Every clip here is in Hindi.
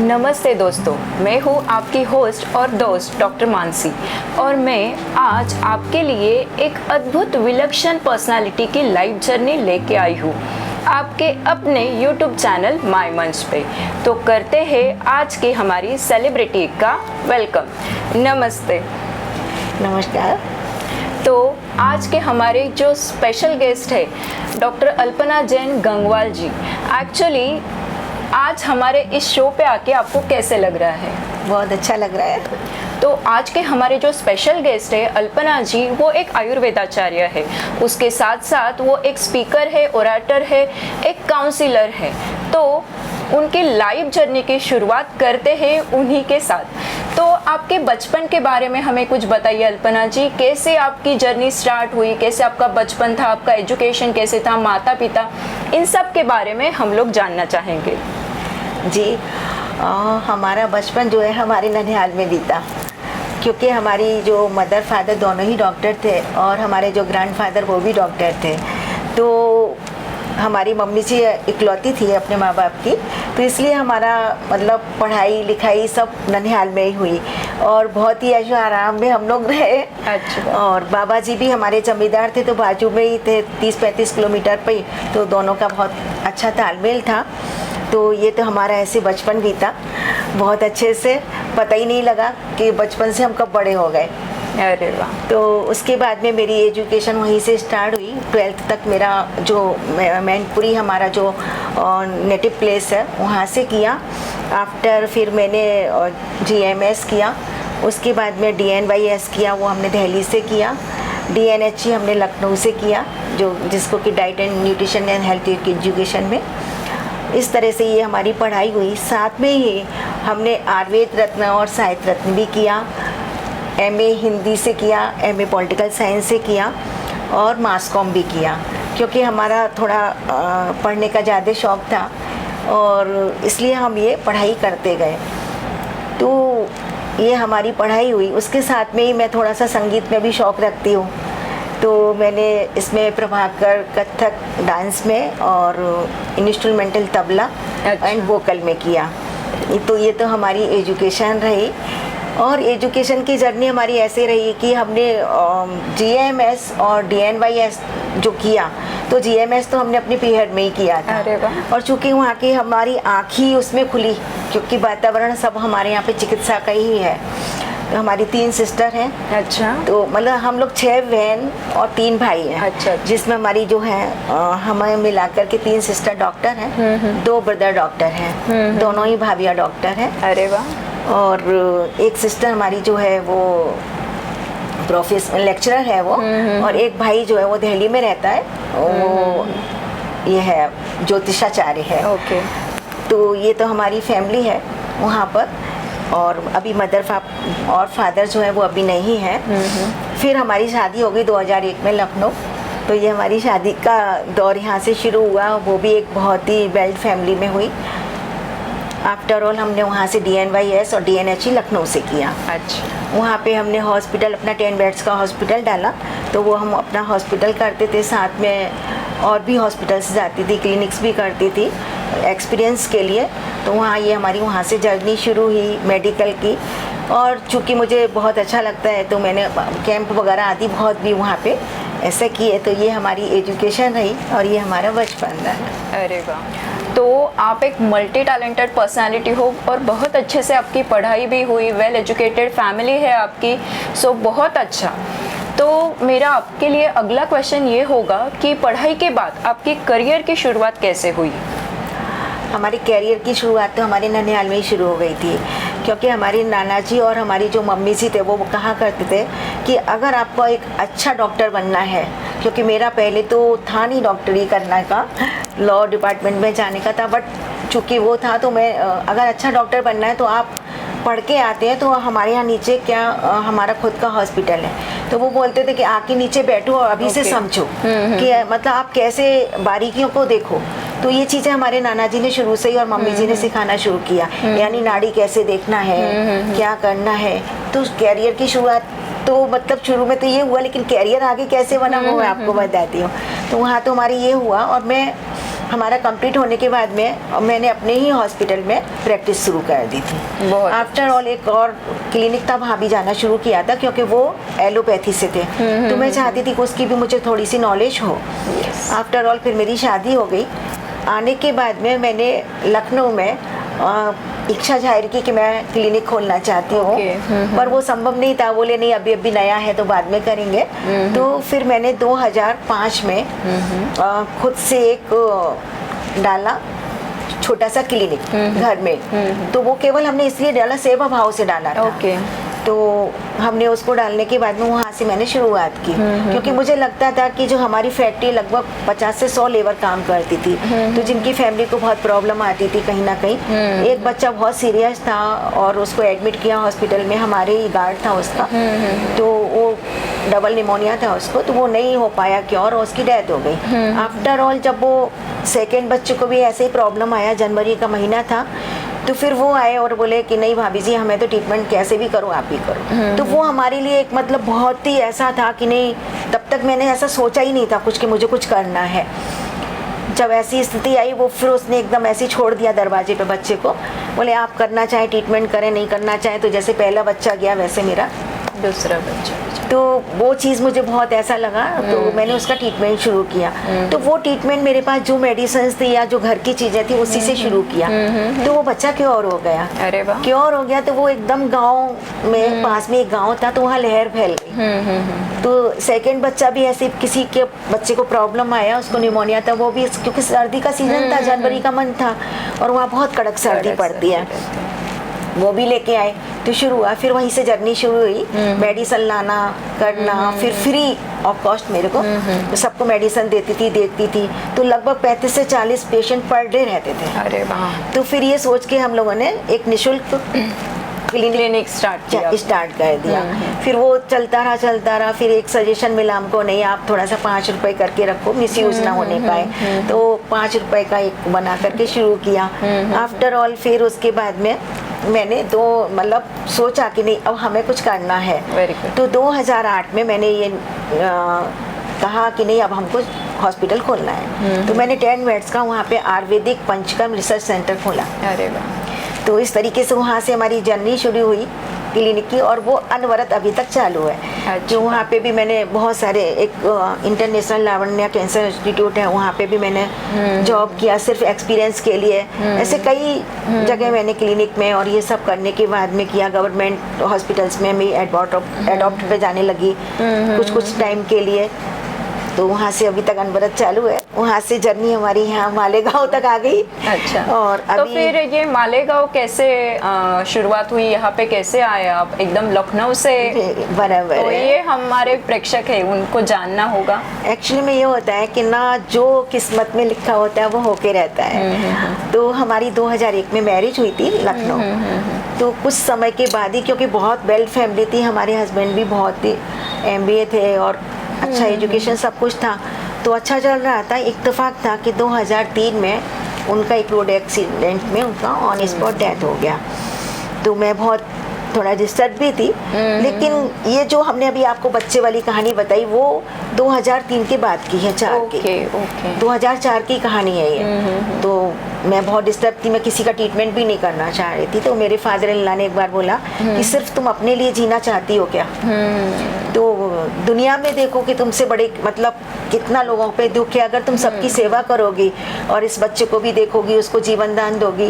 नमस्ते दोस्तों, मैं हूँ आपकी होस्ट और दोस्त डॉक्टर मानसी और मैं आज आपके लिए एक अद्भुत विलक्षण पर्सनालिटी की लाइफ जर्नी लेके आई हूँ आपके अपने YouTube चैनल माय मंच पे। तो करते हैं आज की हमारी सेलिब्रिटी का वेलकम। नमस्ते। नमस्कार। तो आज के हमारे जो स्पेशल गेस्ट है डॉक्टर अल्पना जैन गंगवाल जी। एक्चुअली आज हमारे इस शो पे आके आपको कैसे लग रहा है? बहुत अच्छा लग रहा है। तो आज के हमारे जो स्पेशल गेस्ट है अल्पना जी, वो एक आयुर्वेदाचार्य है, उसके साथ साथ वो एक स्पीकर है, ओरेटर है, एक काउंसलर है। तो उनकी लाइफ जर्नी की शुरुआत करते हैं उन्हीं के साथ। तो आपके बचपन के बारे में हमें कुछ बताइए अल्पना जी, कैसे आपकी जर्नी स्टार्ट हुई, कैसे आपका बचपन था, आपका एजुकेशन कैसे था, माता पिता, इन सब के बारे में हम लोग जानना चाहेंगे। जी, हमारा बचपन जो है हमारे ननिहाल में बीता, क्योंकि हमारी जो मदर फादर दोनों ही डॉक्टर थे और हमारे जो ग्रैंडफादर वो भी डॉक्टर थे। तो हमारी मम्मी जी इकलौती थी अपने माँ बाप की, तो इसलिए हमारा मतलब पढ़ाई लिखाई सब ननिहाल में ही हुई और बहुत ही ऐशो आराम में हम लोग रहे। अच्छा। और बाबा जी भी हमारे जमींदार थे, तो बाजू में ही थे 30-35 किलोमीटर पे, तो दोनों का बहुत अच्छा तालमेल था। तो ये तो हमारा ऐसे बचपन बीता बहुत अच्छे से, पता ही नहीं लगा कि बचपन से हम कब बड़े हो गए। अरे वाह। तो उसके बाद में मेरी एजुकेशन वहीं से स्टार्ट हुई। 12th तक मेरा जो मैनपुरी हमारा जो नेटिव प्लेस है वहाँ से किया। आफ्टर फिर मैंने GMS किया, उसके बाद में DNYS किया, वो हमने दिल्ली से किया। DNHE हमने लखनऊ से किया, जो जिसको कि diet and nutrition and health education में। इस तरह से ये हमारी पढ़ाई हुई। साथ में ही हमने आयुर्वेद रत्न और साहित्य रत्न भी किया। MA हिंदी से किया, MA पॉलिटिकल साइंस से किया और मास कॉम भी किया, क्योंकि हमारा थोड़ा पढ़ने का ज़्यादा शौक़ था और इसलिए हम ये पढ़ाई करते गए। तो ये हमारी पढ़ाई हुई। उसके साथ में ही मैं थोड़ा सा संगीत में भी शौक़ रखती हूँ, तो मैंने इसमें प्रभाकर कथक डांस में और इंस्ट्रूमेंटल तबला एंड वोकल में किया। तो ये तो हमारी एजुकेशन रही। और एजुकेशन की जर्नी हमारी ऐसे रही कि हमने GMS और DNYS जो किया, तो GMS तो हमने अपने पीरियड में ही किया था। अरे वाह। और चूँकि वहाँ की हमारी आँख ही उसमें खुली, क्योंकि वातावरण सब हमारे यहाँ पे चिकित्सा का ही है। हमारी 3 सिस्टर हैं। अच्छा। तो मतलब हम लोग 6 बहन और 3 भाई हैं। अच्छा। जिसमें हमारी जो है हमें मिलाकर के 3 सिस्टर डॉक्टर हैं, 2 ब्रदर डॉक्टर हैं, दोनों ही भाभियाँ डॉक्टर हैं। अरे वाह। और एक सिस्टर हमारी जो है वो प्रोफेसर लेक्चरर है वो, और एक भाई जो है वो दिल्ली में रहता है, वो ये है ज्योतिषाचार्य है। ओके। तो ये तो हमारी फैमिली है वहाँ पर। और अभी मदर और फादर जो है वो अभी नहीं है। फिर हमारी शादी हो गई 2001 में लखनऊ। तो ये हमारी शादी का दौर यहाँ से शुरू हुआ, वो भी एक बहुत ही वेल फैमिली में हुई। आफ्टर ऑल हमने वहाँ से DNYS और DNHE लखनऊ से किया। अच्छा। वहाँ पे हमने हॉस्पिटल अपना 10 बेड्स का हॉस्पिटल डाला, तो वो हम अपना हॉस्पिटल करते थे, साथ में और भी हॉस्पिटल्स जाती थी, क्लिनिक्स भी करती थी एक्सपीरियंस के लिए। तो वहाँ ये हमारी वहाँ से जर्नी शुरू हुई मेडिकल की। और चूँकि मुझे बहुत अच्छा लगता है तो मैंने कैंप वगैरह आदि बहुत भी वहाँ पे ऐसे किए। तो ये हमारी एजुकेशन रही और ये हमारा बचपन रहा। अरे वाह। तो आप एक मल्टी टैलेंटेड पर्सनालिटी हो और बहुत अच्छे से आपकी पढ़ाई भी हुई, वेल एजुकेटेड फैमिली है आपकी, सो बहुत अच्छा। तो मेरा आपके लिए अगला क्वेश्चन ये होगा कि पढ़ाई के बाद आपकी करियर की शुरुआत कैसे हुई? हमारे कैरियर की शुरुआत तो हमारे ननिहाल में ही शुरू हो गई थी, क्योंकि हमारी नाना जी और हमारी जो मम्मी जी थे वो कहा करते थे कि अगर आपको एक अच्छा डॉक्टर बनना है, क्योंकि मेरा पहले तो था नहीं डॉक्टरी करने का, लॉ डिपार्टमेंट में जाने का था, बट चूँकि वो था तो मैं अगर अच्छा डॉक्टर बनना है तो आप पढ़ के आते हैं। तो हमारे यहाँ नीचे क्या हमारा खुद का हॉस्पिटल है, तो वो बोलते थे कि आके नीचे बैठो और अभी से समझो कि मतलब आप कैसे बारीकियों को देखो। तो ये चीज़ें हमारे नाना जी ने शुरू से ही और मम्मी जी ने सिखाना शुरू किया, यानी नाड़ी कैसे देखना है, क्या करना है। तो कैरियर की शुरुआत तो मतलब शुरू में तो ये हुआ, लेकिन कैरियर आगे कैसे बना वो मैं आपको बताती हूँ। तो वहाँ तो हमारी ये हुआ और मैं हमारा कंप्लीट होने के बाद में मैंने अपने ही हॉस्पिटल में प्रैक्टिस शुरू कर दी थी। आफ्टर ऑल एक और क्लिनिक था, वहाँ भी जाना शुरू किया था क्योंकि वो एलोपैथी से थे, तो मैं चाहती थी कि उसकी भी मुझे थोड़ी सी नॉलेज हो। आफ्टर ऑल फिर मेरी शादी हो गई। आने के बाद में मैंने लखनऊ में इच्छा जाहिर की कि मैं क्लिनिक खोलना चाहती हूँ, पर वो संभव नहीं था। बोले नहीं, अभी अभी नया है तो बाद में करेंगे। तो फिर मैंने 2005 में खुद से एक डाला छोटा सा क्लिनिक घर में। तो वो केवल हमने इसलिए डाला, सेवा भाव से डाला था। तो हमने उसको डालने के बाद में वहाँ से मैंने शुरुआत की, क्योंकि मुझे लगता था कि जो हमारी फैक्ट्री लगभग 50 से 100 लेबर काम करती थी, तो जिनकी फैमिली को बहुत प्रॉब्लम आती थी कहीं ना कहीं। एक बच्चा बहुत सीरियस था और उसको एडमिट किया हॉस्पिटल में, हमारे ही गार्ड था उसका, तो वो डबल निमोनिया था उसको, तो वो नहीं हो पाया क्योर और उसकी डेथ हो गई। आफ्टर ऑल जब वो सेकेंड बच्चे को भी ऐसे ही प्रॉब्लम आया, जनवरी का महीना था, तो फिर वो आए और बोले कि नहीं भाभी जी, हमें तो ट्रीटमेंट कैसे भी करो, आप ही करो। तो वो हमारे लिए एक मतलब बहुत ही ऐसा था कि नहीं, तब तक मैंने ऐसा सोचा ही नहीं था कुछ कि मुझे कुछ करना है। जब ऐसी स्थिति आई, वो फिर उसने एकदम ऐसे छोड़ दिया दरवाजे पे बच्चे को, बोले आप करना चाहें ट्रीटमेंट करें, नहीं करना चाहें तो जैसे पहला बच्चा गया वैसे मेरा दूसरा बच्चा। तो वो चीज़ मुझे बहुत ऐसा लगा, तो मैंने उसका ट्रीटमेंट शुरू किया। तो वो ट्रीटमेंट मेरे पास जो मेडिसिन थी या जो घर की चीज़ें थी उसी से शुरू किया। तो वो बच्चा क्योर हो गया। अरे वाह। क्योर हो गया तो वो एकदम गांव में, पास में एक गांव था, तो वहाँ लहर फैल गई। तो सेकंड बच्चा भी ऐसे किसी के बच्चे को प्रॉब्लम आया, उसको निमोनिया था, वो भी क्योंकि सर्दी का सीजन था, जनवरी का मंथ था और वहाँ बहुत कड़क सर्दी पड़ती है, वो भी लेके आए। तो शुरू हुआ, फिर वहीं से जर्नी शुरू हुई, मेडिसिन लाना करना, फिर फ्री ऑफ कॉस्ट मेरे को तो सबको मेडिसिन देखती थी। तो लगभग 35 से 40 पेशेंट पर डे रहते थे। अरे वाह। तो फिर ये सोच के हम लोगों ने एक निःशुल्क क्लिनिक स्टार्ट कर दिया। फिर वो चलता रहा। फिर एक सजेशन मिला हमको, नहीं आप थोड़ा सा 5 रुपए करके रखो, मिसयूज ना होने पाए, तो 5 रुपए का एक बना करके शुरू किया। आफ्टर ऑल फिर उसके बाद में मैंने मतलब सोचा कि नहीं अब हमें कुछ करना है। तो 2008 में मैंने ये कहा कि नहीं अब हमको हॉस्पिटल खोलना है। तो मैंने 10 बेड्स का वहाँ पे आयुर्वेदिक पंचकर्म रिसर्च सेंटर खोला। अरे वाह। तो इस तरीके से वहाँ से हमारी जर्नी शुरू हुई क्लिनिक की, और वो अनवरत अभी तक चालू है। अच्छा। जो वहाँ पे भी मैंने बहुत सारे, एक इंटरनेशनल लावण्य कैंसर इंस्टीट्यूट है, वहाँ पे भी मैंने जॉब किया सिर्फ एक्सपीरियंस के लिए। ऐसे कई जगह मैंने क्लिनिक में, और ये सब करने के बाद में किया। गवर्नमेंट हॉस्पिटल्स में भी एडॉप्ट पे जाने लगी कुछ टाइम के लिए। तो वहाँ से अभी तक अनवरत चालू है। वहाँ से जर्नी हमारी यहाँ मालेगांव तक आ गई। अच्छा। और तो अभी फिर ये मालेगांव कैसे शुरुआत हुई, यहाँ पे कैसे आए आप एकदम लखनऊ से? बराबर तो है। ये हमारे प्रेक्षक है, उनको जानना होगा। एक्चुअली में ये होता है कि ना, जो किस्मत में लिखा होता है वो होके रहता है। तो हमारी 2001 में मैरिज हुई थी लखनऊ। तो कुछ समय के बाद ही, क्योंकि बहुत वेल फैमिली थी, हमारे हस्बैंड भी बहुत ही MBA थे और अच्छा एजुकेशन सब कुछ था, तो अच्छा चल रहा था। इत्तेफाक था कि 2003 में उनका एक रोड एक्सीडेंट में उनका ऑन स्पॉट डेथ हो गया। तो मैं बहुत थोड़ा डिस्टर्ब भी थी। लेकिन ये जो हमने अभी आपको बच्चे वाली कहानी बताई, वो 2003 के बाद की है, 4 की। 2004 की कहानी है ये। तो मैं बहुत डिस्टर्ब थी, मैं किसी का ट्रीटमेंट भी नहीं करना चाह रही थी। तो मेरे फादर इन लॉ ने एक बार बोला कि सिर्फ तुम अपने लिए जीना चाहती हो क्या? तो दुनिया में देखो कि तुमसे बड़े मतलब कितना लोगों पे दुख है, अगर तुम सबकी सेवा करोगी और इस बच्चे को भी देखोगी, उसको जीवन दान दोगी,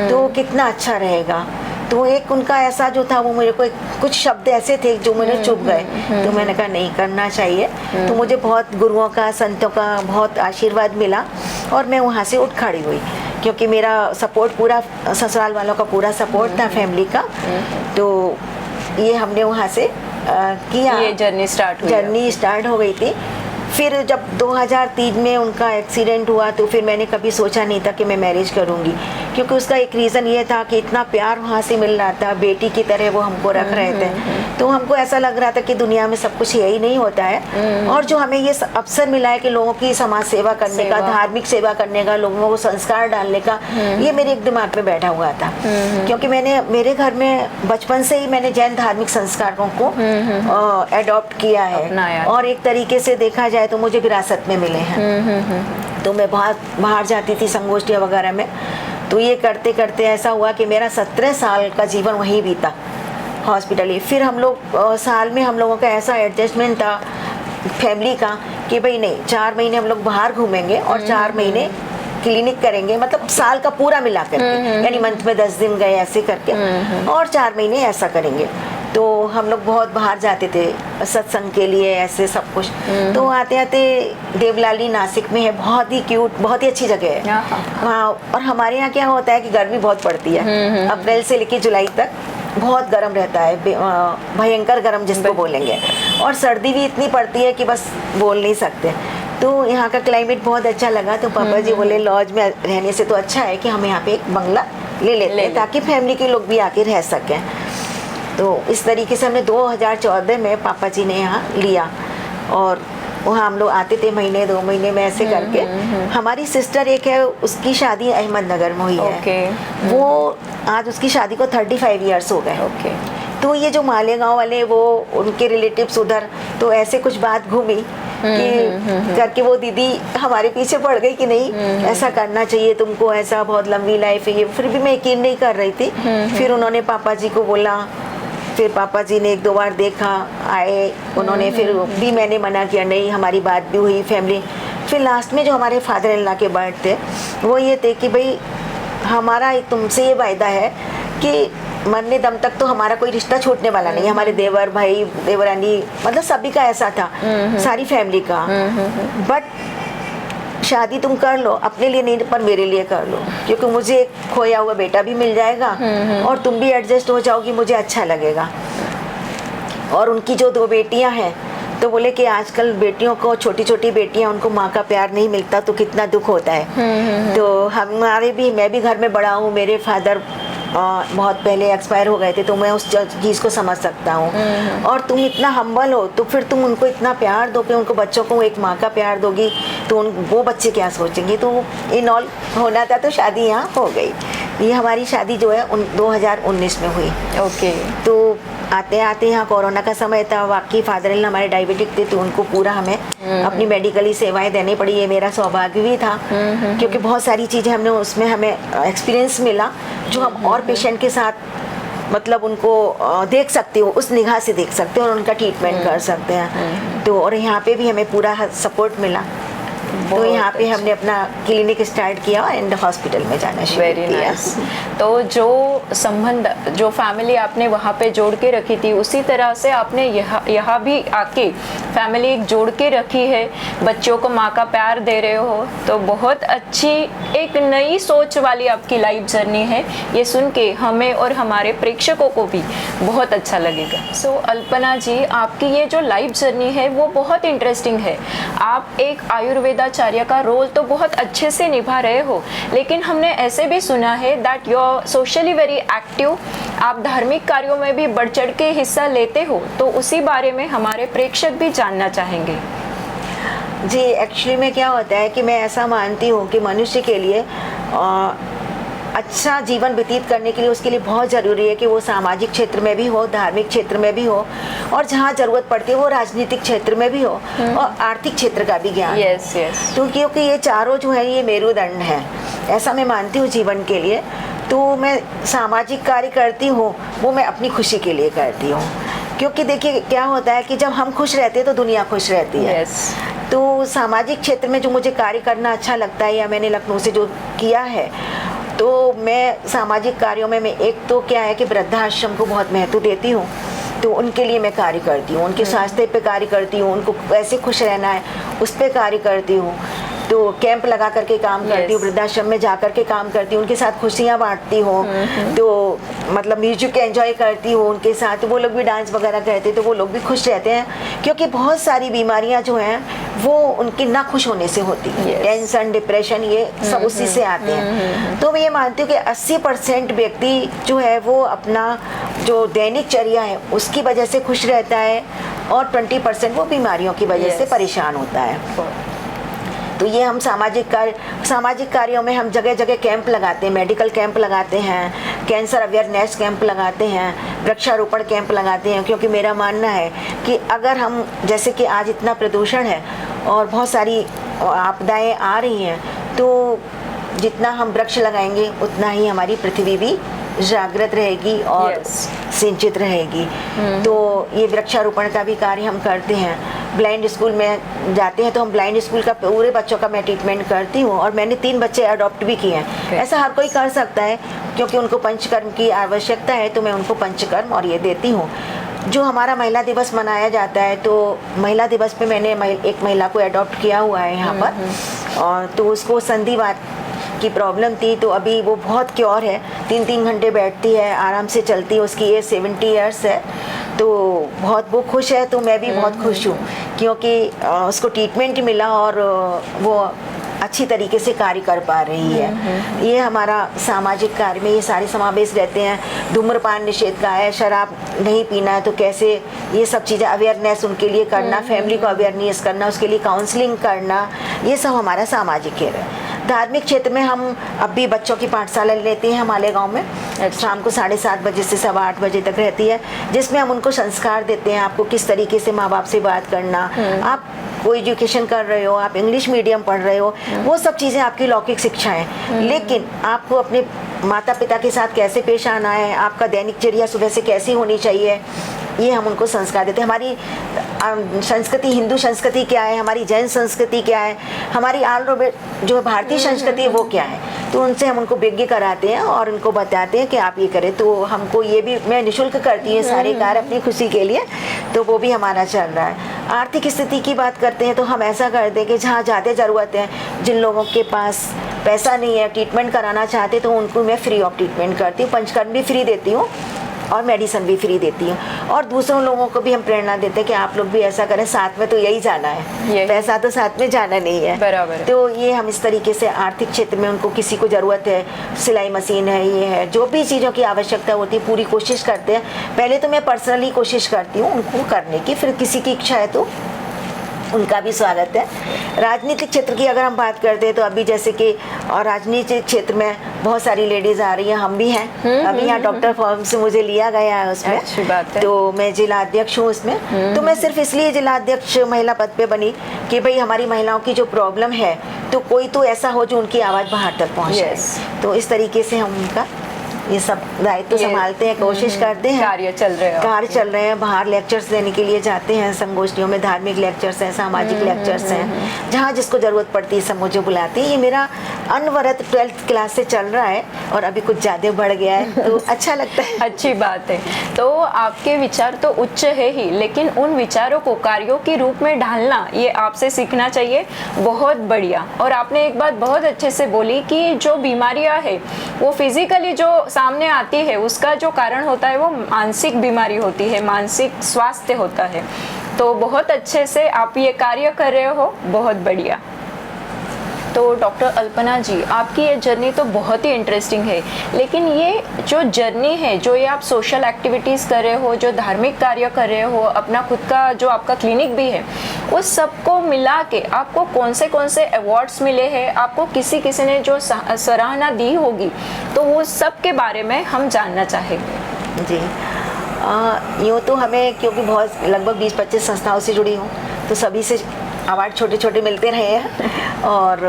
तो कितना अच्छा रहेगा। तो एक उनका ऐसा जो था, वो मेरे को कुछ शब्द ऐसे थे जो मुझे चुभ गए। तो मैंने कहा नहीं, करना चाहिए। तो मुझे बहुत गुरुओं का, संतों का बहुत आशीर्वाद मिला और मैं वहाँ से उठ खड़ी हुई, क्योंकि मेरा सपोर्ट पूरा, ससुराल वालों का पूरा सपोर्ट था, फैमिली का। तो ये हमने वहाँ से किया, ये जर्नी स्टार्ट हो गई थी। फिर जब 2003 में उनका एक्सीडेंट हुआ, तो फिर मैंने कभी सोचा नहीं था कि मैं मैरिज करूंगी, क्योंकि उसका एक रीज़न ये था कि इतना प्यार वहाँ से मिल रहा था, बेटी की तरह वो हमको रख रहे थे। तो हमको ऐसा लग रहा था कि दुनिया में सब कुछ यही नहीं होता है, और जो हमें ये अवसर मिला है कि लोगों की समाज सेवा करने का, धार्मिक सेवा करने का, लोगों को संस्कार डालने का, ये मेरे एक दिमाग में बैठा हुआ था। क्योंकि मेरे घर में बचपन से ही मैंने जैन धार्मिक संस्कारों को एडॉप्ट किया है, और एक तरीके से देखा जाए तो मुझे विरासत में मिले हैं। तो मैं बाहर जाती थी संगोष्ठियाँ वगैरह में। तो ये करते करते ऐसा हुआ कि मेरा 17 साल का जीवन वहीं बीता हॉस्पिटल ही। फिर हम लोग साल में हम लोगों का ऐसा एडजस्टमेंट था फैमिली का कि भाई नहीं, 4 महीने हम लोग बाहर घूमेंगे और 4 महीने क्लिनिक करेंगे, मतलब साल का पूरा मिला करके, यानी मंथ में 10 दिन गए ऐसे करके, और 4 महीने ऐसा करेंगे। तो हम लोग बहुत बाहर जाते थे सत्संग के लिए, ऐसे सब कुछ। तो आते आते देवलाली नासिक में है, बहुत ही क्यूट, बहुत ही अच्छी जगह है वहाँ। और हमारे यहाँ क्या होता है कि गर्मी बहुत पड़ती है, अप्रैल से लेकर जुलाई तक बहुत गर्म रहता है, भयंकर गर्म जिसको बोलेंगे, और सर्दी भी इतनी पड़ती है कि बस बोल नहीं सकते। तो यहाँ का क्लाइमेट बहुत अच्छा लगा। तो पापा जी बोले लॉज में रहने से तो अच्छा है कि हम यहाँ पे एक बंगला ले लेते हैं ताकि फैमिली के लोग भी आके रह सकें। तो इस तरीके से हमने 2014 में पापा जी ने यहाँ लिया, और वहाँ हम लोग आते थे महीने 2 महीने में ऐसे करके। हमारी सिस्टर एक है, उसकी शादी अहमदनगर में हुई है। वो आज उसकी शादी को 35 ईयर्स हो गए। तो ये जो मालेगांव वाले वो उनके रिलेटिव्स उधर, तो ऐसे कुछ बात घूमी कि करके वो दीदी हमारे पीछे पड़ गई कि नहीं ऐसा करना चाहिए तुमको, ऐसा बहुत लंबी लाइफ है ये। फिर भी मैं यकीन नहीं कर रही थी। फिर उन्होंने पापा जी को बोला, फिर पापा जी ने 1-2 बार देखा, आए उन्होंने, फिर भी मैंने मना किया, नहीं हमारी बात भी हुई फैमिली। फिर लास्ट में जो हमारे फादर इन लॉ के बर्थ थे वो ये थे कि भाई हमारा तुमसे ये वायदा है कि मरने दम तक तो हमारा कोई रिश्ता छूटने वाला नहीं। हमारे देवर भाई देवरानी, मतलब सभी का ऐसा था, सारी फैमिली का। बट शादी तुम कर लो, अपने लिए नहीं पर मेरे लिए कर लो, क्योंकि मुझे एक खोया हुआ बेटा भी मिल जाएगा और तुम भी एडजस्ट हो जाओगी, मुझे अच्छा लगेगा। और उनकी जो 2 बेटियां हैं, तो बोले कि आजकल बेटियों को, छोटी छोटी बेटियां, उनको माँ का प्यार नहीं मिलता तो कितना दुख होता है। तो हमारे भी, मैं भी घर में बड़ा हूँ, मेरे फादर बहुत पहले एक्सपायर हो गए थे, तो मैं उस चीज़ को समझ सकता हूँ। और तुम इतना हम्बल हो तो फिर तुम उनको इतना प्यार दोगे, उनको बच्चों को एक माँ का प्यार दोगी, तो वो बच्चे क्या सोचेंगे। तो इन ऑल होना था, तो शादी यहाँ हो गई। ये हमारी शादी जो है 2019 में हुई। तो आते आते यहाँ कोरोना का समय था, वाकई फादर इन लॉ हमारे डायबिटिक थे, तो उनको पूरा हमें अपनी मेडिकली सेवाएं देनी पड़ी। ये मेरा सौभाग्य भी था, क्योंकि बहुत सारी चीज़ें हमने उसमें हमें एक्सपीरियंस मिला जो हम और पेशेंट के साथ मतलब उनको देख सकते हो, उस निगाह से देख सकते हो और उनका ट्रीटमेंट कर सकते हैं। तो और यहाँ पे भी हमें पूरा सपोर्ट मिला। तो यहाँ पे हमने अपना क्लिनिक स्टार्ट किया एंड हॉस्पिटल में जाना शुरू किया। तो जो संबंध, जो फैमिली आपने वहाँ पे जोड़ के रखी थी, उसी तरह से आपने यहाँ भी आके फैमिली एक जोड़ के रखी है, बच्चों को माँ का प्यार दे रहे हो। तो बहुत अच्छी एक नई सोच वाली आपकी लाइफ जर्नी है। ये सुन के हमें और हमारे प्रेक्षकों को भी बहुत अच्छा लगेगा। सो अल्पना जी, आपकी ये जो लाइफ जर्नी है वो बहुत इंटरेस्टिंग है। आप एक आयुर्वेदाचार्य का रोल तो बहुत अच्छे से निभा रहे हो, लेकिन हमने ऐसे भी सुना है that you are socially very active. आप धार्मिक कार्यों में भी बढ़ चढ़ के हिस्सा लेते हो, तो उसी बारे में हमारे प्रेक्षक भी जानना चाहेंगे। जी, एक्चुअली में क्या होता है कि मैं ऐसा मानती हूँ कि मनुष्य के लिए अच्छा जीवन व्यतीत करने के लिए उसके लिए बहुत ज़रूरी है कि वो सामाजिक क्षेत्र में भी हो, धार्मिक क्षेत्र में भी हो, और जहाँ ज़रूरत पड़ती है वो राजनीतिक क्षेत्र में भी हो, और आर्थिक क्षेत्र का भी ज्ञान। Yes yes. तो क्योंकि ये चारों जो है ये मेरुदंड है, ऐसा मैं मानती हूँ जीवन के लिए। तो मैं सामाजिक कार्य करती हूँ वो मैं अपनी खुशी के लिए करती हूँ, क्योंकि देखिए क्या होता है कि जब हम खुश रहते हैं तो दुनिया खुश रहती है। तो सामाजिक क्षेत्र में जो मुझे कार्य करना अच्छा लगता है, या मैंने लखनऊ से जो किया है, तो मैं सामाजिक कार्यों में मैं एक तो क्या है कि वृद्धाश्रम को बहुत महत्व देती हूँ, तो उनके लिए मैं कार्य करती हूँ, उनके स्वास्थ्य पे कार्य करती हूँ, उनको कैसे खुश रहना है उस पर कार्य करती हूँ। तो कैंप लगा करके काम करती हूँ, वृद्धाश्रम में जा करके काम करती हूँ, उनके साथ खुशियाँ बांटती हूँ। तो मतलब म्यूजिक एंजॉय करती हूँ उनके साथ, वो लोग भी डांस वगैरह करते हैं तो वो लोग भी खुश रहते हैं, क्योंकि बहुत सारी बीमारियाँ जो हैं वो उनकी ना खुश होने से होती है। टेंशन, डिप्रेशन, ये सब उसी से आते हैं। तो मैं ये मानती हूँ कि 80% व्यक्ति जो है वो अपना जो दैनिक चर्या है उसकी वजह से खुश रहता है, और 20% वो बीमारियों की वजह से परेशान होता है। तो ये हम सामाजिक कार्यों में हम जगह जगह कैंप लगाते हैं, मेडिकल कैंप लगाते हैं, कैंसर अवेयरनेस कैंप लगाते हैं, वृक्षारोपण कैंप लगाते हैं, क्योंकि मेरा मानना है कि अगर हम, जैसे कि आज इतना प्रदूषण है और बहुत सारी आपदाएं आ रही हैं, तो जितना हम वृक्ष लगाएंगे उतना ही हमारी पृथ्वी भी जागृत रहेगी और सिंचित रहेगी। तो ये वृक्षारोपण का भी कार्य हम करते हैं। ब्लाइंड स्कूल में जाते हैं तो हम ब्लाइंड स्कूल का पूरे बच्चों का मैं ट्रीटमेंट करती हूँ, और मैंने 3 बच्चे अडॉप्ट भी किए हैं। ऐसा हर कोई कर सकता है, क्योंकि उनको पंचकर्म की आवश्यकता है, तो मैं उनको पंचकर्म और ये देती हूँ। जो हमारा महिला दिवस मनाया जाता है, तो महिला दिवस पे मैंने एक महिला को अडॉप्ट किया हुआ है यहाँ पर, और तो उसको संधिवात की प्रॉब्लम थी, तो अभी वो बहुत क्योर है, 3-3 घंटे बैठती है, आराम से चलती है, उसकी एज 70 ईयर्स है। तो बहुत वो खुश है, तो मैं भी बहुत खुश हूँ, क्योंकि उसको ट्रीटमेंट मिला और वो अच्छी तरीके से कार्य कर पा रही है। ये हमारा सामाजिक कार्य में ये सारे समावेश रहते हैं। धूम्रपान निषेध का है, शराब नहीं पीना है, तो कैसे ये सब चीज़ें अवेयरनेस उनके लिए करना, फैमिली को अवेयरनेस करना, उसके लिए काउंसलिंग करना, ये सब हमारा सामाजिक खेल है। धार्मिक क्षेत्र में हम अब भी बच्चों की पाठशाला लेते हैं हमारे गांव में, शाम को 7:30 बजे से 8:15 बजे तक रहती है, जिसमें हम उनको संस्कार देते हैं, आपको किस तरीके से माँ बाप से बात करना, आप कोई एजुकेशन कर रहे हो, आप इंग्लिश मीडियम पढ़ रहे हो, वो सब चीज़ें आपकी लौकिक शिक्षा है, लेकिन आपको अपने माता पिता के साथ कैसे पेश आना है, आपका दैनिक चर्या सुबह से कैसी होनी चाहिए, ये हम उनको संस्कार देते हैं। हमारी संस्कृति, हिंदू संस्कृति क्या है, हमारी जैन संस्कृति क्या है, हमारी जो भारतीय संस्कृति है वो क्या है, तो उनसे हम उनको विज्ञ कराते हैं और उनको बताते हैं कि आप ये करें। तो हमको ये भी, मैं निःशुल्क करती हूँ सारे कार्य अपनी खुशी के लिए, तो वो भी हमारा चल रहा है। आर्थिक स्थिति की बात करते हैं तो हम ऐसा करते हैं कि जहाँ ज़्यादा ज़रूरत है, जिन लोगों के पास पैसा नहीं है, ट्रीटमेंट कराना चाहते, तो उनको मैं फ्री ऑफ ट्रीटमेंट करती हूँ, पंचकर्म भी फ्री देती हूँ और मेडिसिन भी फ्री देती हूँ। और दूसरों लोगों को भी हम प्रेरणा देते हैं कि आप लोग भी ऐसा करें, साथ में तो यही जाना है, पैसा तो साथ में जाना नहीं है, बराबर। तो ये हम इस तरीके से आर्थिक क्षेत्र में उनको, किसी को ज़रूरत है, सिलाई मशीन है, ये है, जो भी चीज़ों की आवश्यकता होती है पूरी कोशिश करते हैं। पहले तो मैं पर्सनली कोशिश करती हूँ उनको करने की, फिर किसी की इच्छा है तो उनका भी स्वागत है। राजनीतिक क्षेत्र की अगर हम बात करते हैं तो अभी जैसे कि और राजनीतिक क्षेत्र में बहुत सारी लेडीज आ रही हैं, हम भी हैं। अभी यहाँ डॉक्टर फॉर्म से मुझे लिया गया है उसमें, अच्छी बात है। तो मैं जिला अध्यक्ष हूँ उसमें। तो मैं सिर्फ इसलिए जिला अध्यक्ष महिला पद पे बनी कि भाई हमारी महिलाओं की जो प्रॉब्लम है, तो कोई तो ऐसा हो जो उनकी आवाज़ बाहर तक पहुँचे। तो इस तरीके से हम उनका ये सब दायित्व संभालते हैं, कोशिश करते हैं। कार्य चल रहे हैं। बाहर लेक्चर्स देने के लिए जाते हैं, संगोष्ठियों में धार्मिक लेक्चर्स हैं, सामाजिक लेक्चर्स हैं, जहाँ जिसको ज़रूरत पड़ती है सब मुझे बुलाते हैं। ये मेरा अनवरत 12th क्लास से चल रहा है और अभी कुछ ज़्यादा बढ़ गया है, तो अच्छा लगता है। अच्छी बात है। तो आपके विचार तो उच्च है ही, लेकिन उन विचारों को कार्यों के रूप में ढालना, ये आपसे सीखना चाहिए। बहुत बढ़िया। और आपने एक बात बहुत अच्छे से बोली कि जो बीमारियां है वो फिजिकली जो सामने आती है, उसका जो कारण होता है वो मानसिक बीमारी होती है, मानसिक स्वास्थ्य होता है। तो बहुत अच्छे से आप ये कार्य कर रहे हो, बहुत बढ़िया। तो डॉक्टर अल्पना जी, आपकी ये जर्नी तो बहुत ही इंटरेस्टिंग है, लेकिन ये जो जर्नी है, जो ये आप सोशल एक्टिविटीज़ कर रहे हो, जो धार्मिक कार्य कर रहे हो, अपना खुद का जो आपका क्लिनिक भी है, उस सबको मिला के आपको कौन से अवार्ड्स मिले हैं, आपको किसी ने जो सराहना दी होगी, तो वो सब के बारे में हम जानना चाहेंगे। जी, यूँ तो हमें, क्योंकि बहुत लगभग 20-25 संस्थाओं से जुड़ी हूँ, तो सभी से अवार्ड छोटे छोटे मिलते रहे हैं। और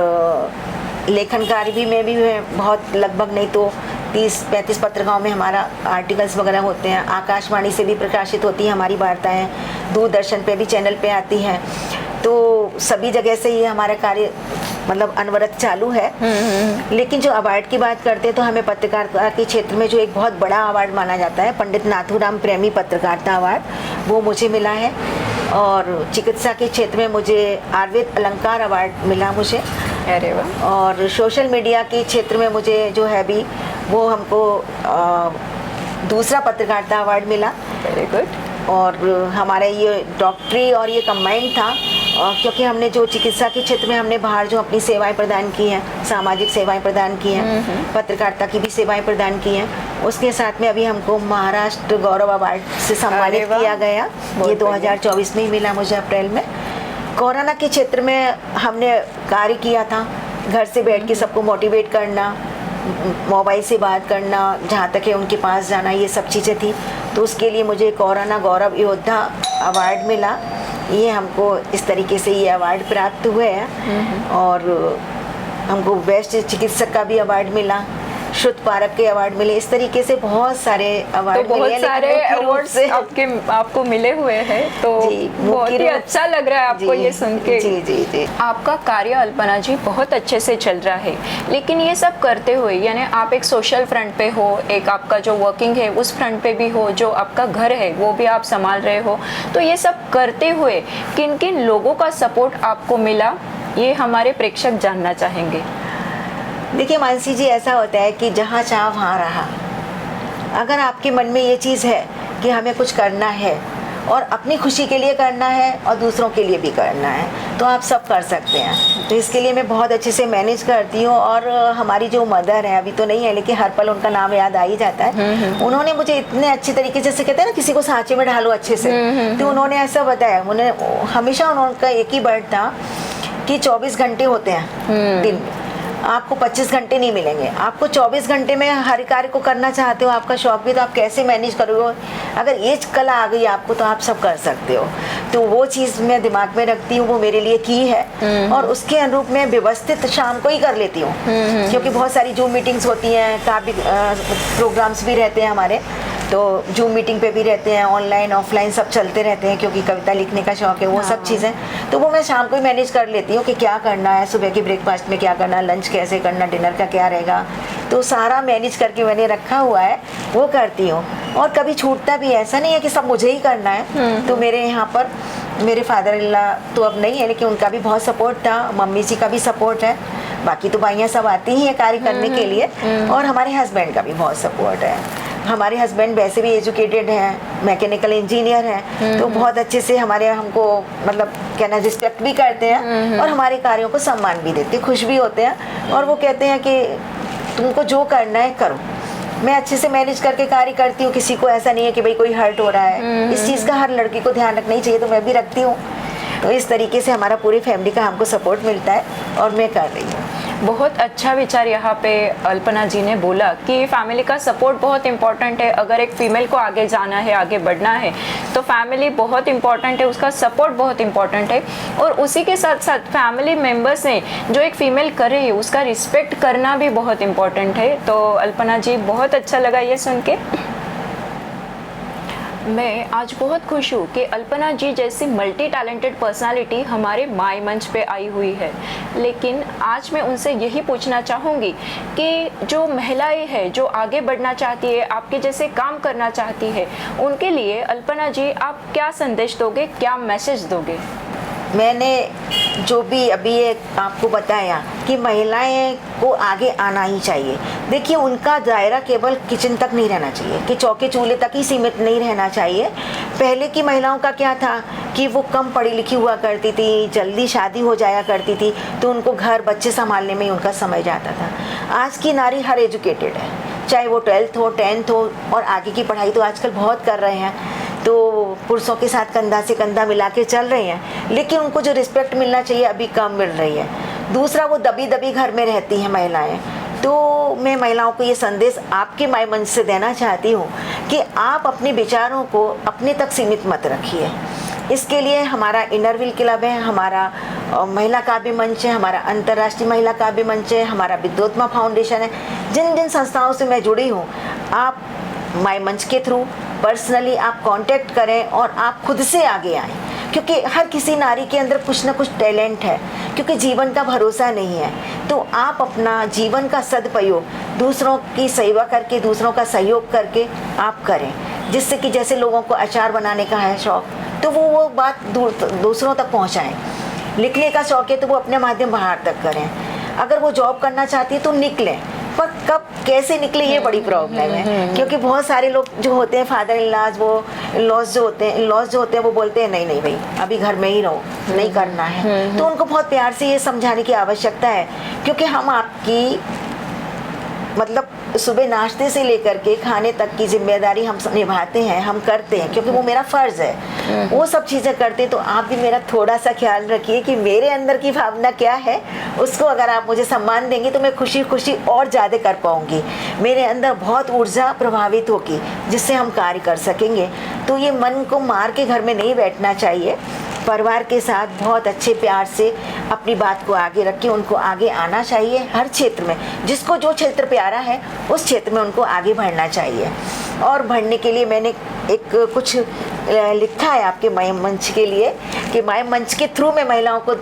लेखन कार्य भी में भी बहुत, लगभग नहीं तो 30-35 पत्रिकाओं में हमारा आर्टिकल्स वगैरह होते हैं। आकाशवाणी से भी प्रकाशित होती है हमारी वार्ताएं, दूरदर्शन पे भी चैनल पे आती हैं। तो सभी जगह से ये हमारा कार्य मतलब अनवरत चालू है। लेकिन जो अवार्ड की बात करते हैं तो हमें पत्रकारिता के क्षेत्र में जो एक बहुत बड़ा अवार्ड माना जाता है, पंडित नाथूराम प्रेमी पत्रकारिता अवार्ड, वो मुझे मिला है। और चिकित्सा के क्षेत्र में मुझे आयुर्वेद अलंकार अवार्ड मिला मुझे। अरे वाह। और सोशल मीडिया के क्षेत्र में मुझे जो है भी वो हमको दूसरा पत्रकारिता अवार्ड मिला। Very good. और हमारे ये डॉक्टरी और ये कंबाइंड था, क्योंकि हमने जो चिकित्सा के क्षेत्र में हमने बाहर जो अपनी सेवाएं प्रदान की हैं, सामाजिक सेवाएं प्रदान की हैं, पत्रकारिता की भी सेवाएं प्रदान की हैं, उसके साथ में अभी हमको महाराष्ट्र गौरव अवार्ड से सम्मानित किया गया। ये 2024 में ही मिला मुझे, अप्रैल में। कोरोना के क्षेत्र में हमने कार्य किया था, घर से बैठ के सबको मोटिवेट करना, मोबाइल से बात करना, जहाँ तक है उनके पास जाना, ये सब चीज़ें थी। तो उसके लिए मुझे कोरोना गौरव योद्धा अवार्ड मिला। ये हमको इस तरीके से ये अवार्ड प्राप्त हुए हैं। और हमको बेस्ट चिकित्सक का भी अवार्ड मिला, शुद्ध पारक के अवार्ड मिले। इस तरीके से बहुत सारे अवार्ड तो मिले बहुत सारे अवार्ड्स आपको मिले हुए हैं, तो बहुत ही अच्छा लग रहा है आपको ये सुन के। जी जी जी। आपका कार्य अल्पना जी बहुत अच्छे से चल रहा है, लेकिन ये सब करते हुए यानी आप एक सोशल फ्रंट पे हो, एक आपका जो वर्किंग है उस फ्रंट पे भी हो, जो आपका घर है वो भी आप संभाल रहे हो, तो ये सब करते हुए किन किन लोगों का सपोर्ट आपको मिला, ये हमारे प्रेक्षक जानना चाहेंगे। देखिए मानसी जी, ऐसा होता है कि जहाँ चाह वहाँ रहा। अगर आपके मन में ये चीज़ है कि हमें कुछ करना है और अपनी खुशी के लिए करना है और दूसरों के लिए भी करना है, तो आप सब कर सकते हैं। तो इसके लिए मैं बहुत अच्छे से मैनेज करती हूँ। और हमारी जो मदर है, अभी तो नहीं है लेकिन हर पल उनका नाम याद आ ही जाता है, उन्होंने मुझे इतने अच्छे तरीके से, जैसे कहते हैं ना किसी को सांचे में ढालो अच्छे से, तो उन्होंने ऐसा बताया। उन्हें हमेशा उनका एक ही वर्ड था कि 24 घंटे होते हैं दिन में, आपको 25 घंटे नहीं मिलेंगे। आपको 24 घंटे में हर कार्य को करना चाहते हो, आपका शौक भी, तो आप कैसे मैनेज करोगे? अगर ये कला आ गई आपको तो आप सब कर सकते हो। तो वो चीज़ मैं दिमाग में रखती हूँ, वो मेरे लिए की है। और उसके अनुरूप मैं व्यवस्थित शाम को ही कर लेती हूँ, क्योंकि बहुत सारी जूम मीटिंग्स होती हैं, काफ़ी प्रोग्राम्स भी रहते हैं हमारे, तो जूम मीटिंग पे भी रहते हैं, ऑनलाइन ऑफलाइन सब चलते रहते हैं, क्योंकि कविता लिखने का शौक है, वो सब चीज़ें। तो वो मैं शाम को ही मैनेज कर लेती हूँ कि क्या करना है, सुबह की ब्रेकफास्ट में क्या करना, लंच कैसे करना, डिनर का क्या रहेगा, तो सारा मैनेज करके मैंने रखा हुआ है, वो करती हूँ। और कभी छूटता भी, ऐसा नहीं है कि सब मुझे ही करना है। तो मेरे यहाँ पर मेरे फादर इन लॉ तो अब नहीं है, लेकिन उनका भी बहुत सपोर्ट था, मम्मी जी का भी सपोर्ट है, बाकी तो भाइयाँ सब आती ही हैं कार्य करने के लिए। और हमारे हस्बैंड का भी बहुत सपोर्ट है। हमारे हस्बैंड वैसे भी एजुकेटेड हैं, मैकेनिकल इंजीनियर हैं, तो बहुत अच्छे से हमारे हमको मतलब कहना रिस्पेक्ट भी करते हैं और हमारे कार्यों को सम्मान भी देते, खुश भी होते हैं। और वो कहते हैं कि तुमको जो करना है करो। मैं अच्छे से मैनेज करके कार्य करती हूँ, किसी को ऐसा नहीं है कि भाई कोई हर्ट हो रहा है। इस चीज़ का हर लड़की को ध्यान रखना ही चाहिए, तो मैं भी रखती हूँ। तो इस तरीके से हमारा पूरी फैमिली का हमको सपोर्ट मिलता है और मैं कर रही हूँ। बहुत अच्छा विचार यहाँ पे अल्पना जी ने बोला कि फैमिली का सपोर्ट बहुत इम्पोर्टेंट है। अगर एक फीमेल को आगे जाना है, आगे बढ़ना है, तो फैमिली बहुत इम्पोर्टेंट है, उसका सपोर्ट बहुत इम्पोर्टेंट है। और उसी के साथ साथ फैमिली मेम्बर्स ने जो एक फ़ीमेल कर रही है उसका रिस्पेक्ट करना भी बहुत इम्पोर्टेंट है। तो अल्पना जी, बहुत अच्छा लगा ये सुन के। मैं आज बहुत खुश हूँ कि अल्पना जी जैसी मल्टी टैलेंटेड पर्सनालिटी हमारे माय मंच पे आई हुई है। लेकिन आज मैं उनसे यही पूछना चाहूँगी कि जो महिलाएं हैं जो आगे बढ़ना चाहती है, आपके जैसे काम करना चाहती है, उनके लिए अल्पना जी आप क्या संदेश दोगे, क्या मैसेज दोगे? मैंने जो भी अभी ये आपको बताया कि महिलाएं को आगे आना ही चाहिए। देखिए, उनका दायरा केवल किचन तक नहीं रहना चाहिए, कि चौके चूल्हे तक ही सीमित नहीं रहना चाहिए। पहले की महिलाओं का क्या था कि वो कम पढ़ी लिखी हुआ करती थी, जल्दी शादी हो जाया करती थी, तो उनको घर बच्चे संभालने में ही उनका समय जाता था। आज की नारी हर एजुकेटेड है, चाहे वो 12th हो, 10th हो, और आगे की पढ़ाई तो आजकल बहुत कर रहे हैं, तो पुरुषों के साथ कंधा से कंधा मिला के चल रही हैं। लेकिन उनको जो रिस्पेक्ट मिलना चाहिए अभी कम मिल रही है। दूसरा, वो दबी दबी घर में रहती हैं महिलाएं। तो मैं महिलाओं को ये संदेश आपके माय मंच से देना चाहती हूँ कि आप अपने विचारों को अपने तक सीमित मत रखिए। इसके लिए हमारा इनरव्हील क्लब है, हमारा महिला काव्य मंच है, हमारा अंतर्राष्ट्रीय महिला काव्य मंच है, हमारा विद्योत्मा फाउंडेशन है। जिन जिन संस्थाओं से मैं जुड़ी हूँ, आप माय मंच के थ्रू पर्सनली आप कांटेक्ट करें और आप खुद से आगे आएं, क्योंकि हर किसी नारी के अंदर कुछ ना कुछ टैलेंट है, क्योंकि जीवन का भरोसा नहीं है। तो आप अपना जीवन का सदुपयोग दूसरों की सेवा करके, दूसरों का सहयोग करके आप करें, जिससे कि जैसे लोगों को अचार बनाने का है शौक, तो वो बात दूसरों तक पहुँचाएँ। लिखने का शौक है तो वो अपने माध्यम बाहर तक करें। अगर वो जॉब करना चाहती है तो निकलें, पर कब कैसे निकले ये बड़ी प्रॉब्लम है। क्योंकि बहुत सारे लोग जो होते हैं, फादर इन लॉज, वो इन-लॉज जो होते हैं वो बोलते हैं नहीं नहीं भाई अभी घर में ही रहो, नहीं करना है। तो उनको बहुत प्यार से ये समझाने की आवश्यकता है, क्योंकि हम आपकी मतलब सुबह नाश्ते से लेकर के खाने तक की जिम्मेदारी हम निभाते हैं, हम करते हैं, क्योंकि वो मेरा फ़र्ज़ है। वो सब चीज़ें करते तो आप भी मेरा थोड़ा सा ख्याल रखिए कि मेरे अंदर की भावना क्या है, उसको अगर आप मुझे सम्मान देंगे तो मैं खुशी खुशी और ज़्यादा कर पाऊँगी। मेरे अंदर बहुत ऊर्जा प्रभावित होगी जिससे हम कार्य कर सकेंगे। तो ये मन को मार के घर में नहीं बैठना चाहिए, परिवार के साथ बहुत अच्छे प्यार से अपनी बात को आगे रख के उनको आगे आना चाहिए। हर क्षेत्र में जिसको जो क्षेत्र प्यारा है उस क्षेत्र में उनको आगे बढ़ना चाहिए। और बढ़ने के लिए मैंने एक कुछ लिखा है आपके माय मंच के लिए कि माय मंच के थ्रू मैं महिलाओं को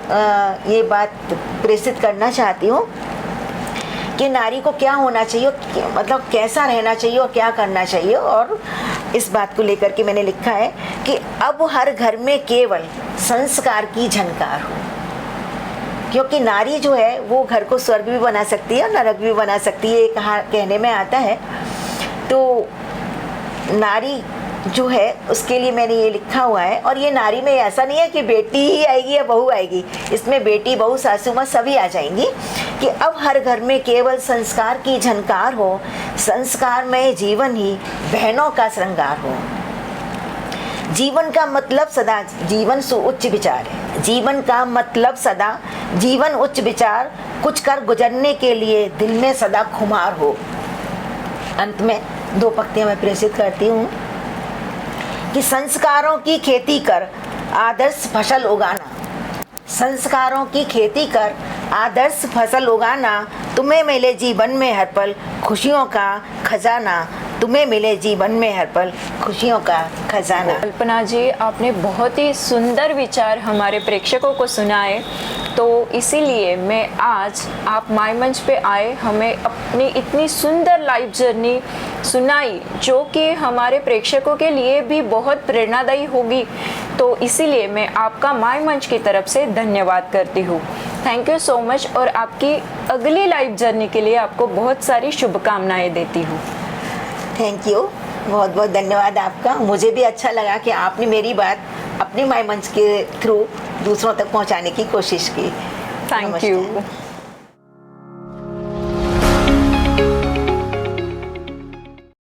ये बात प्रेषित करना चाहती हूँ कि नारी को क्या होना चाहिए, मतलब कैसा रहना चाहिए और क्या करना चाहिए। और इस बात को लेकर के मैंने लिखा है कि अब हर घर में केवल संस्कार की झनकार हो, क्योंकि नारी जो है वो घर को स्वर्ग भी बना सकती है और नरक भी बना सकती है, कहने में आता है। तो नारी जो है उसके लिए मैंने ये लिखा हुआ है। और ये नारी में ऐसा नहीं है कि बेटी ही आएगी या बहू आएगी, इसमें बेटी बहू सासू माँ सभी आ जाएंगी। कि अब हर घर में केवल संस्कार की झनकार हो, संस्कारमय जीवन ही बहनों का श्रृंगार हो। जीवन का मतलब सदा जीवन उच्च विचार है, जीवन का मतलब सदा जीवन उच्च विचार, कुछ कर गुजरने के लिए दिल में सदा खुमार हो। अंत में 2 पंक्तियां मैं प्रेषित करती हूँ कि संस्कारों की खेती कर आदर्श फसल उगाना, संस्कारों की खेती कर आदर्श फसल उगाना, तुम्हें मिले जीवन में हर पल खुशियों का खजाना, तुम्हें मिले जीवन में हर पल खुशियों का खजाना। कल्पना जी, आपने बहुत ही सुंदर विचार हमारे प्रेक्षकों को सुनाए, तो इसीलिए मैं आज आप माय मंच पे आए, हमें अपनी इतनी सुंदर लाइफ जर्नी सुनाई जो कि हमारे प्रेक्षकों के लिए भी बहुत प्रेरणादायी होगी। तो इसीलिए मैं आपका माय मंच की तरफ से धन्यवाद करती हूँ। थैंक यू सो मच, और आपकी अगली लाइफ जर्नी के लिए आपको बहुत सारी शुभकामनाएं देती हूँ। थैंक यू, बहुत बहुत धन्यवाद आपका। मुझे भी अच्छा लगा कि आपने मेरी बात अपने माय मंच के थ्रू दूसरों तक पहुंचाने की कोशिश की। Thank you.